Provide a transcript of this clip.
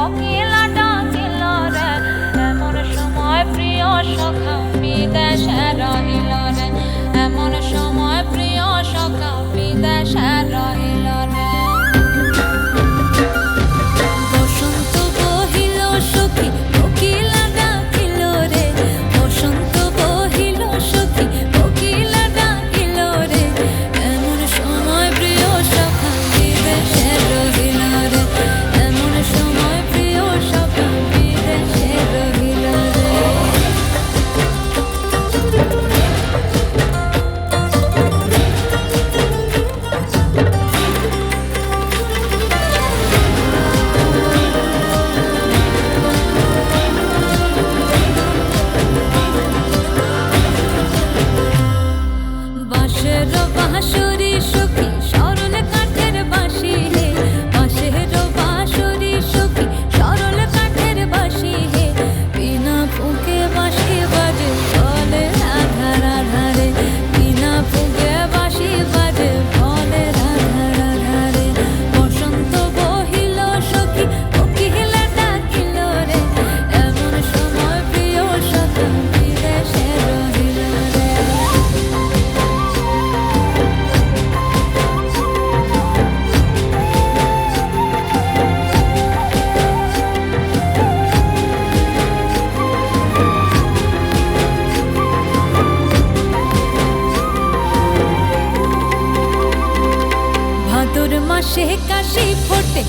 কোকিলা ডাকিল রে, এমন সময় প্রিয় সখা বিদেশে রহিল রে, এমন সময় প্রিয় সখা বিদেশে রহিল রে। বসন্ত বহিল সখী কোকিলা ডাকিল রে, বসন্ত বহিল সখী কোকিলা ডাকিল রে, এমন সময় প্রিয় সখা বিদেশে রহিল রে, এমন সময় প্রিয় সখা বিদেশে রহিল রে। বাঁশের বাঁশরি সখী সরল কাঠের বাঁশি হে, বাঁশের বাঁশরি সখী সরল কাঠের বাঁশি হে, বিনা ফুঁকে বাঁশি বাজে বলে রাধা রাধা রে, বিনা ফুঁকে বাঁশি বাজে বলে রাধা রাধা রে। বসন্ত বহিল সখী কোকিলা ডাকিল রে, এমন সময় প্রিয় সখা বিদেশে রহিল রে। ভাদর মাসে কাশি ফোটে